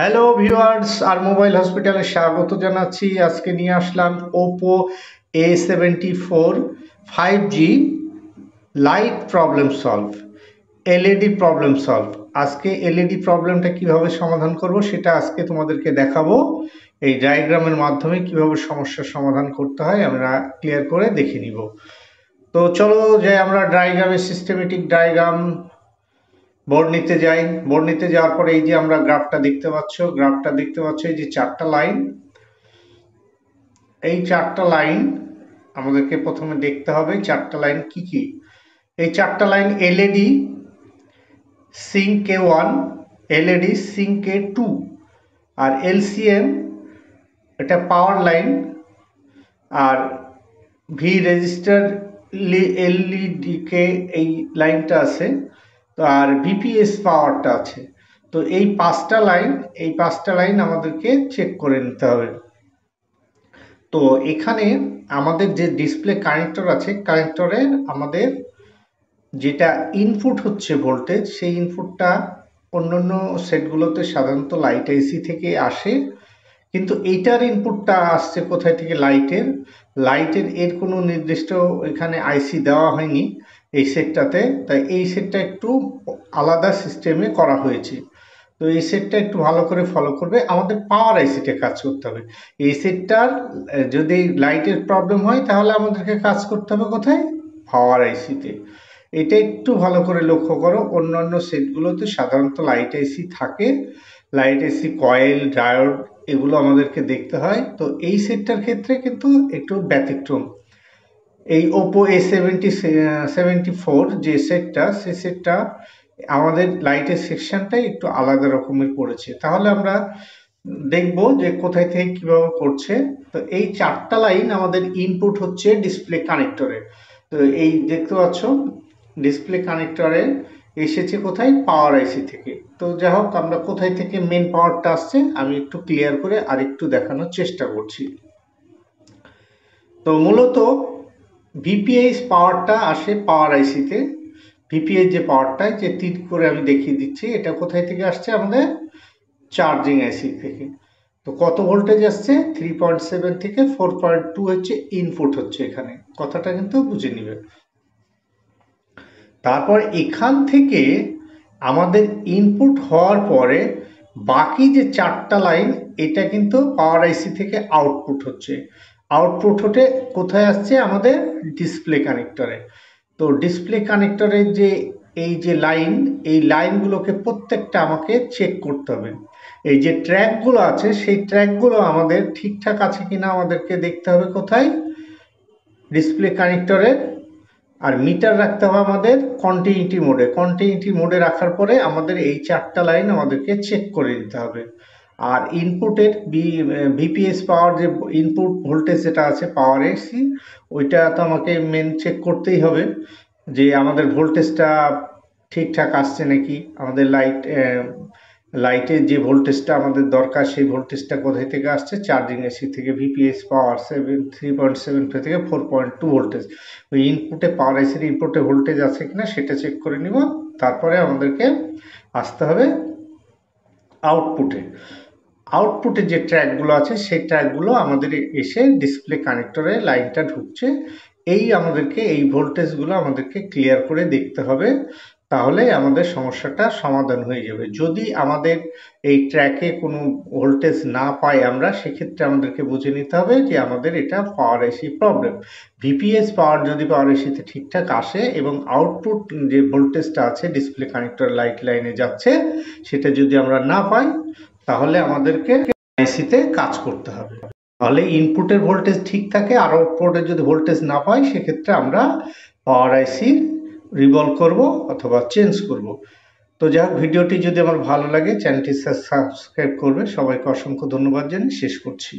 Hello viewers, আর mobile হসপিটালে স্বাগত জানাচ্ছি। আজকে নিয়ে আসলাম Oppo A74 5G light problem solve, LED problem solve. আজকে এলইডি প্রবলেমটা কিভাবে সমাধান করব সেটা আজকে তোমাদেরকে দেখাবো। এই ডায়াগ্রামের মাধ্যমে কিভাবে সমস্যার সমাধান করতে হয় আমরা ক্লিয়ার করে দেখে নিব। তো চলো যে আমরা ডায়াগ্রামের সিস্টেমেটিক ডায়াগ্রাম বোর্ড নিতে যাই। বোর্ড নিতে যাওয়ার পরে এই যে আমরা গ্রাফটা দেখতে পাচ্ছ এই যে চারটা লাইন। এই চারটা লাইন আমাদেরকে প্রথমে দেখতে হবে চারটা লাইন কি কি। এই চারটা line LED sink K1, LED sink K2 আর এলসিএম এটা পাওয়ার লাইন, আর ভি রেজিস্টার এলইডি কে এই লাইনটা আছে, তো আর বিপিএস পাওয়ারটা আছে। তো এই পাঁচটা লাইন আমাদেরকে চেক করে নিতে হবে। তো এখানে আমাদের যে ডিসপ্লে কানেক্টর আছে, কানেক্টরে আমাদের যেটা ইনপুট হচ্ছে ভোল্টেজ, সেই ইনপুটটা অন্যান্য সেটগুলোতে সাধারণত লাইট আইসি থেকে আসে, কিন্তু এইটার ইনপুটটা আসছে কোথায় থেকে? লাইটের এর কোনো নির্দিষ্ট এখানে আইসি দেওয়া হয়নি এই সেটটাতে, তাই এই সেটটা একটু আলাদা সিস্টেমে করা হয়েছে। তো এই সেটটা একটু ভালো করে ফলো করবে। আমাদের পাওয়ার আইসিতে কাজ করতে হবে। এই সেটটার যদি লাইটের প্রবলেম হয় তাহলে আমাদেরকে কাজ করতে হবে কোথায়? পাওয়ার আইসিতে। এটা একটু ভালো করে লক্ষ্য করো। অন্যান্য সেটগুলোতে সাধারণত লাইট আইসি থাকে, লাইট আইসি কয়েল ডায়োড এগুলো আমাদেরকে দেখতে হয়। তো এই সেটটার ক্ষেত্রে কিন্তু একটু ব্যতিক্রম। এই ওপো A74 যে সেটটা, সেই সেটটা আমাদের লাইটের সেকশনটাই একটু আলাদা রকমের পড়েছে। তাহলে আমরা দেখব যে কোথায় থেকে কিভাবে করছে। তো এই চারটা লাইন আমাদের ইনপুট হচ্ছে ডিসপ্লে কানেক্টরে। তো এই দেখতে পাচ্ছ ডিসপ্লে কানেক্টরে এসেছে কোথায়? পাওয়ার আইসি থেকে। তো যাই হোক, আমরা কোথায় থেকে মেন পাওয়ারটা আসছে আমি একটু ক্লিয়ার করে আরেকটু দেখানোর চেষ্টা করছি। তো মূলত ভিপিএস পাওয়ারটা আসে পাওয়ার আইসিতে। ভিপিএস যে পাওয়ারটা যে তীর করে আমি দেখিয়ে দিচ্ছি, এটা কোথায় থেকে আসছে? আমাদের চার্জিং আইসি থেকে। তো কত ভোল্টেজ আসছে? 3.7 থেকে 4.2 হচ্ছে ইনপুট হচ্ছে এখানে, কথাটা কিন্তু বুঝে নিবে। তারপর এখান থেকে আমাদের ইনপুট হওয়ার পরে বাকি যে চারটা লাইন, এটা কিন্তু পাওয়ার আইসি থেকে আউটপুট হচ্ছে। আউটপুট হতে কোথায় আসছে? আমাদের ডিসপ্লে কানেক্টরে। তো ডিসপ্লে কানেক্টরের যে এই যে লাইন, এই লাইনগুলোকে প্রত্যেকটা আমাকে চেক করতে হবে। এই যে ট্র্যাকগুলো আছে, সেই ট্র্যাকগুলো আমাদের ঠিকঠাক আছে কিনা আমাদেরকে দেখতে হবে কোথায়? ডিসপ্লে কানেক্টরের। আর মিটার রাখতে হবে আমাদের কন্টিনিউটি মোডে রাখার পরে আমাদের এই চারটা লাইন আমাদেরকে চেক করে নিতে হবে। আর ইনপুটের ভিপিএস পাওয়ার যে ইনপুট ভোল্টেজ যেটা আছে পাওয়ার এসি, ওইটা তো আমাকে মেন চেক করতেই হবে যে আমাদের ভোল্টেজটা ঠিকঠাক আসছে নাকি। আমাদের লাইটের যে ভোল্টেজটা আমাদের দরকার, সেই ভোল্টেজটা কোথায় থেকে আসছে? চার্জিং এসি থেকে। ভিপিএস পাওয়ার 3.7 থেকে 4.2 ভোল্টেজ। ওই ইনপুটে পাওয়ার এসির ইনপুটে ভোল্টেজ আছে কিনা সেটা চেক করে নিব। তারপরে আমাদেরকে আসতে হবে আউটপুটে যে ট্র্যাকগুলো আছে সেই ট্র্যাকগুলো আমাদের এসে ডিসপ্লে কানেক্টরে লাইনটা ঢুকছে, আমাদেরকে এই ভোল্টেজগুলো আমাদেরকে ক্লিয়ার করে দেখতে হবে। তাহলে আমাদের সমস্যাটা সমাধান হয়ে যাবে। যদি আমাদের এই ট্র্যাকে কোনো ভোল্টেজ না পাই আমরা, সেক্ষেত্রে আমাদেরকে বুঝে নিতে হবে যে আমাদের এটা পাওয়ার আইসি প্রবলেম। ভিপিএস পাওয়ার যদি পাওয়ার আইসিতে ঠিকঠাক আসে এবং আউটপুট যে ভোল্টেজটা আছে ডিসপ্লে কানেক্টর লাইট লাইনে যাচ্ছে, সেটা যদি আমরা না পাই তাহলে আমাদেরকে আইসিতে কাজ করতে হবে। তাহলে ইনপুটের ভোল্টেজ ঠিক থাকে আর আউটপুটের যদি ভোল্টেজ না পাই, সেক্ষেত্রে আমরা পাওয়ার আইসি রিভলভ করব অথবা চেঞ্জ করব। তো যাই হোক, ভিডিওটি যদি আমার ভালো লাগে চ্যানেলটি সাবস্ক্রাইব করবে। সবাইকে অসংখ্য ধন্যবাদ জানিয়ে শেষ করছি।